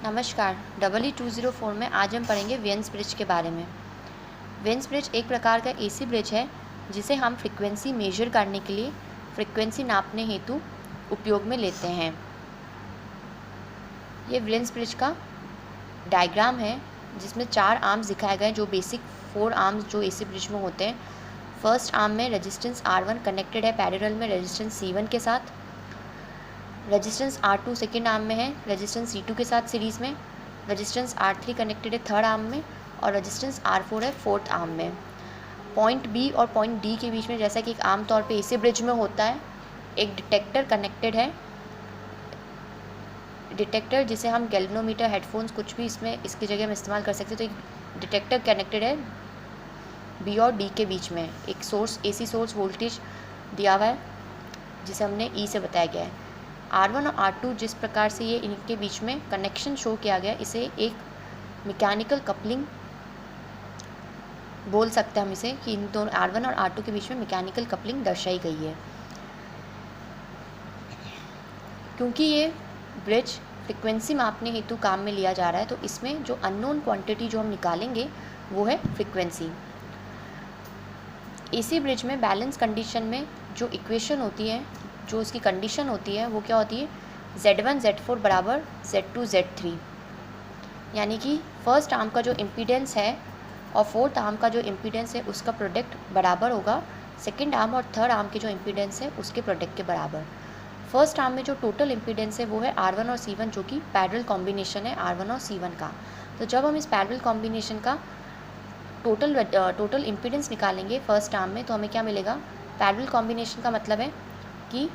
नमस्कार। EE204 में आज हम पढ़ेंगे वेन्स ब्रिज के बारे में। वेन्स ब्रिज एक प्रकार का एसी ब्रिज है जिसे हम फ्रीक्वेंसी मेजर करने के लिए फ्रीक्वेंसी नापने हेतु उपयोग में लेते हैं। ये वेन्स ब्रिज का डायग्राम है जिसमें 4 आर्म्स दिखाए गए हैं जो बेसिक 4 आर्म्स जो एसी ब्रिज में होते हैं। फर्स्ट आर्म में रेजिस्टेंस R1 कनेक्टेड है पैरेलल में रेजिस्टेंस C1 के साथ। रेजिस्टेंस R2 सेकेंड आर्म में है रेजिस्टेंस C2 के साथ सीरीज़ में। रेजिस्टेंस R3 कनेक्टेड है थर्ड आर्म में और रेजिस्टेंस R4 है फोर्थ आर्म में। पॉइंट B और पॉइंट D के बीच में, जैसा कि आम तौर पे एसी ब्रिज में होता है, एक डिटेक्टर कनेक्टेड है। डिटेक्टर जिसे हम गैल्वेनोमीटर, हेडफोन्स, कुछ भी इसमें इसकी जगह हम इस्तेमाल कर सकते हैं। तो एक डिटेक्टर कनेक्टेड है B और D के बीच में। एक सोर्स, एसी सोर्स वोल्टेज दिया हुआ है जिसे हमने E से बताया गया है। R1 और R2 जिस प्रकार से ये इनके बीच में कनेक्शन शो किया गया, इसे एक मैकेनिकल कपलिंग बोल सकते हैं हम इसे, कि इन दोनों R1 और R2 के बीच में मैकेनिकल कपलिंग दर्शाई गई है। क्योंकि ये ब्रिज फ्रिक्वेंसी मापने हेतु काम में लिया जा रहा है, तो इसमें जो अननोन क्वांटिटी जो हम निकालेंगे वो है फ्रिक्वेंसी। एसी ब्रिज में बैलेंस कंडीशन में जो इक्वेशन होती है, जो उसकी कंडीशन होती है, वो क्या होती है, Z1 Z4 बराबर Z2 Z3। यानी कि फर्स्ट आर्म का जो इम्पीडेंस है और फोर्थ आर्म का जो इम्पीडेंस है उसका प्रोडक्ट बराबर होगा सेकेंड आर्म और थर्ड आर्म के जो इम्पीडेंस है उसके प्रोडक्ट के बराबर। फर्स्ट आर्म में जो टोटल इम्पीडेंस है वो है R1 और C1, जो कि पैरेलल कॉम्बिनेशन है R1 और C1 का। तो जब हम इस पैरेलल कॉम्बिनेशन का टोटल इम्पीडेंस निकालेंगे फर्स्ट आर्म में, तो हमें क्या मिलेगा, पैरेलल कॉम्बिनेशन का मतलब है कि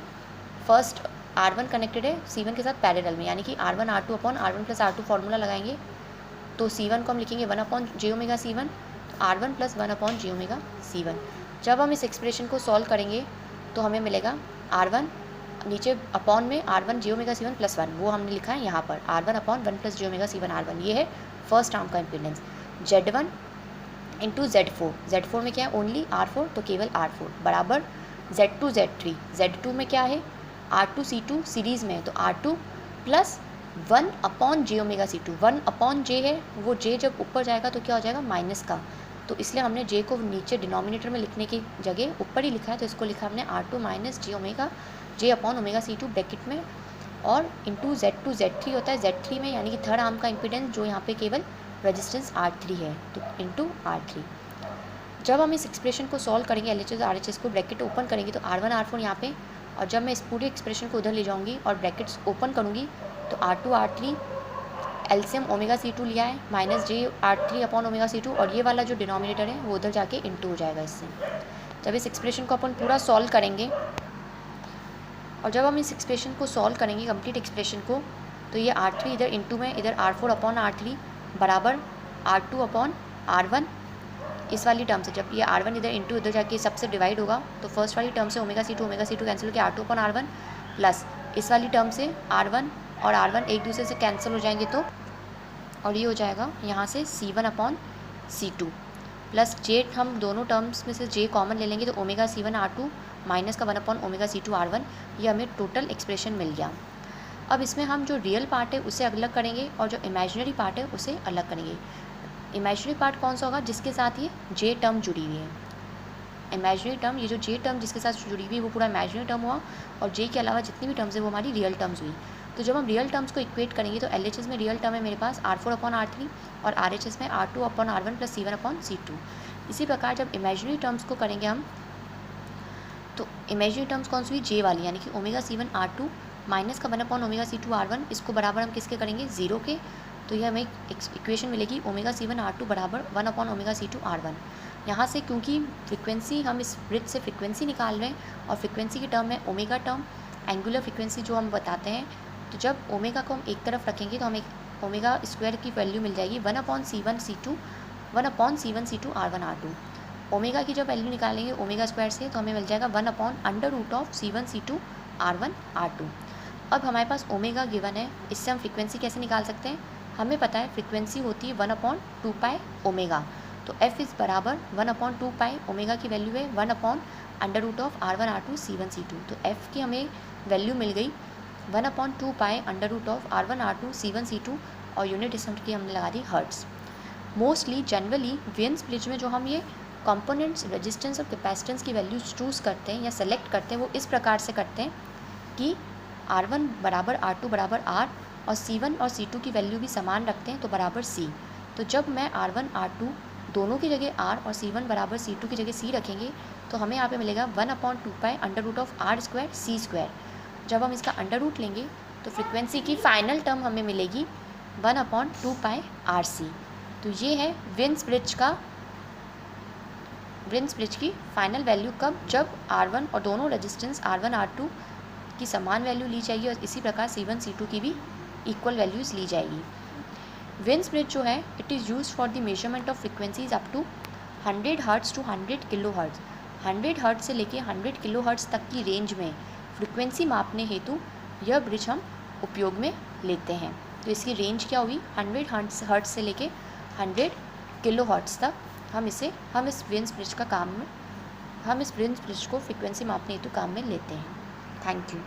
फर्स्ट R1 कनेक्टेड है C1 के साथ पैरेलल में, यानी कि R1 R2 upon R1 plus R2 formula लगाएंगे तो C1 को हम लिखेंगे 1 upon J omega C1, R1 plus 1 upon J omega C1। जब हम इस एक्सप्रेशन को सॉल्व करेंगे तो हमें मिलेगा R1 नीचे अपॉन में R1 J omega C1 plus 1, वो हमने लिखा है यहाँ पर R1 upon 1 plus J omega C1 R1। ये है फर्स्ट आर्म का इम्पीडेंस। Z1 इंटू Z4 में क्या है, ओनली R4, तो केवल R4 बराबर Z2 Z3। Z2 में क्या है, R2 C2 सीरीज़ में है, तो R2 plus 1 upon J omega C2। 1 upon J है, वो J जब ऊपर जाएगा तो क्या हो जाएगा, माइनस का, तो इसलिए हमने J को नीचे डिनोमिनेटर में लिखने की जगह ऊपर ही लिखा है, तो इसको लिखा हमने R2 minus J upon omega C2 bracket में, और इंटू Z2 Z3 होता है Z3 में, यानी कि थर्ड आर्म का इम्पीडेंस जो यहाँ पे केवल रेजिस्टेंस R3 है, तो इंटू R3। जब हम इस एक्सप्रेशन को सॉल्व करेंगे, LHS RHS को ब्रैकेट ओपन करेंगे, तो R1 R4 यहाँ पे, और जब मैं इस पूरी एक्सप्रेशन को उधर ले जाऊँगी और ब्रैकेट्स ओपन करूँगी तो R2 R3 LCM omega C2 लिया है minus J R3 upon omega C2, और ये वाला जो डिनोमिनेटर है वो उधर जाके इंटू हो जाएगा इससे। जब इस एक्सप्रेशन को अपन पूरा सॉल्व करेंगे, और जब हम इस एक्सप्रेशन को सॉल्व करेंगे कंप्लीट एक्सप्रेशन को, तो ये R3 इधर इंटू में, इधर R4 अपॉन R3 बराबर R2 अपॉन R1, इस वाली टर्म से जब ये R1 इधर इंटू इधर जाके सबसे डिवाइड होगा तो फर्स्ट वाली टर्म से ओमेगा C2 कैंसिल होकर R2 अपॉन R1 प्लस इस वाली टर्म से R1 और R1 एक दूसरे से कैंसिल हो जाएंगे, तो और ये हो जाएगा यहाँ से C1 upon C2 plus J, हम दोनों टर्म्स में से J कॉमन ले लेंगे तो ओमेगा C1 R2 माइनस का 1 अपॉन ओमेगा C2 R1, ये हमें टोटल एक्सप्रेशन मिल गया। अब इसमें हम जो रियल पार्ट है उसे अलग करेंगे और जो इमेजिनरी पार्ट है उसे अलग करेंगे। इमेजिनरी पार्ट कौन सा होगा, जिसके साथ ये J टर्म जुड़ी हुई है। इमेजिनरी टर्म, ये जो J टर्म जिसके साथ जुड़ी हुई है वो पूरा इमेजिनरी टर्म हुआ, और J के अलावा जितनी भी टर्म्स है वो हमारी रियल टर्म्स हुई। तो जब हम रियल टर्म्स को इक्वेट करेंगे तो LHS में रियल टर्म है मेरे पास R4 अपॉन R3, और RHS में R2 upon R1 plus C1 upon C2। इसी प्रकार जब इमेजिनरी टर्म्स को करेंगे हम, तो इमेजिनरी टर्म्स कौन सी हुई, J वाली, यानी कि ओमेगा C1 R2 माइनस का 1 अपॉन ओमेगा C2 R1, इसको बराबर हम किसके करेंगे, 0 के, तो ये हमें इक्वेशन मिलेगी ओमेगा C1 R2 बराबर 1 अपॉन ओमेगा C2 R1। यहाँ से क्योंकि फ्रीक्वेंसी, हम इस ब्रिज से फ्रीक्वेंसी निकाल रहे हैं और फ्रीक्वेंसी की टर्म है ओमेगा टर्म, एंगुलर फ्रीक्वेंसी जो हम बताते हैं, तो जब ओमेगा को हम एक तरफ रखेंगे तो हमें ओमेगा स्क्वायर की वैल्यू मिल जाएगी 1 upon C1 C2 R1 R2। Omega की जब वैल्यू निकालेंगे ओमेगा स्क्वायर से तो हमें मिल जाएगा 1 upon under root of C1 C2 R1 R2। अब हमारे पास ओमेगा गिवन है, इससे हम फ्रीक्वेंसी कैसे निकाल सकते हैं, हमें पता है फ्रीक्वेंसी होती है 1 अपॉन 2 पाई ओमेगा, तो F इज़ बराबर 1 अपॉन 2 पाई, ओमेगा की वैल्यू है 1 upon under root of R1 R2 C1 C2, तो F की हमें वैल्यू मिल गई 1 upon 2 pi under root of R1 R2 C1 C2, और यूनिट डिस्टेंस की हमने लगा दी hertz. Mostly generally Wien's bridge में जो हम ये कंपोनेंट्स रेजिस्टेंस और कैपेसिटेंस की वैल्यूज चूज़ करते हैं या सेलेक्ट करते हैं वो इस प्रकार से करते हैं कि R1 बराबर R2 बराबर R और C1 और C2 की वैल्यू भी समान रखते हैं तो बराबर C। तो जब मैं R1 R2 दोनों की जगह R और C1 बराबर C2 की जगह C रखेंगे तो हमें यहाँ पे मिलेगा 1/2 under root of R square C square. जब हम इसका अंडर रूट लेंगे तो फ्रिक्वेंसी की फाइनल टर्म हमें मिलेगी 1/2 RC। तो ये है वेन्स ब्रिज की फाइनल वैल्यू कब, जब R1 और दोनों रेजिस्टेंस R1 R2 की समान वैल्यू ली जाएगी और इसी प्रकार C1 C2 की भी इक्वल वैल्यूज़ ली जाएगी। वेन्स ब्रिज जो है it is use for the measurement of frequencies up to 100 hertz to 100 kilo hertz. 100 hertz से लेके 100 किलो हर्ट्ज तक की रेंज में फ्रिक्वेंसी मापने हेतु यह ब्रिज हम उपयोग में लेते हैं। तो इसकी रेंज क्या हुई, 100 हर्ट्ज से लेके 100 किलो हर्ट्ज तक हम इस वेन्स ब्रिज को फ्रिक्वेंसी मापने हेतु काम में लेते हैं। Thank you.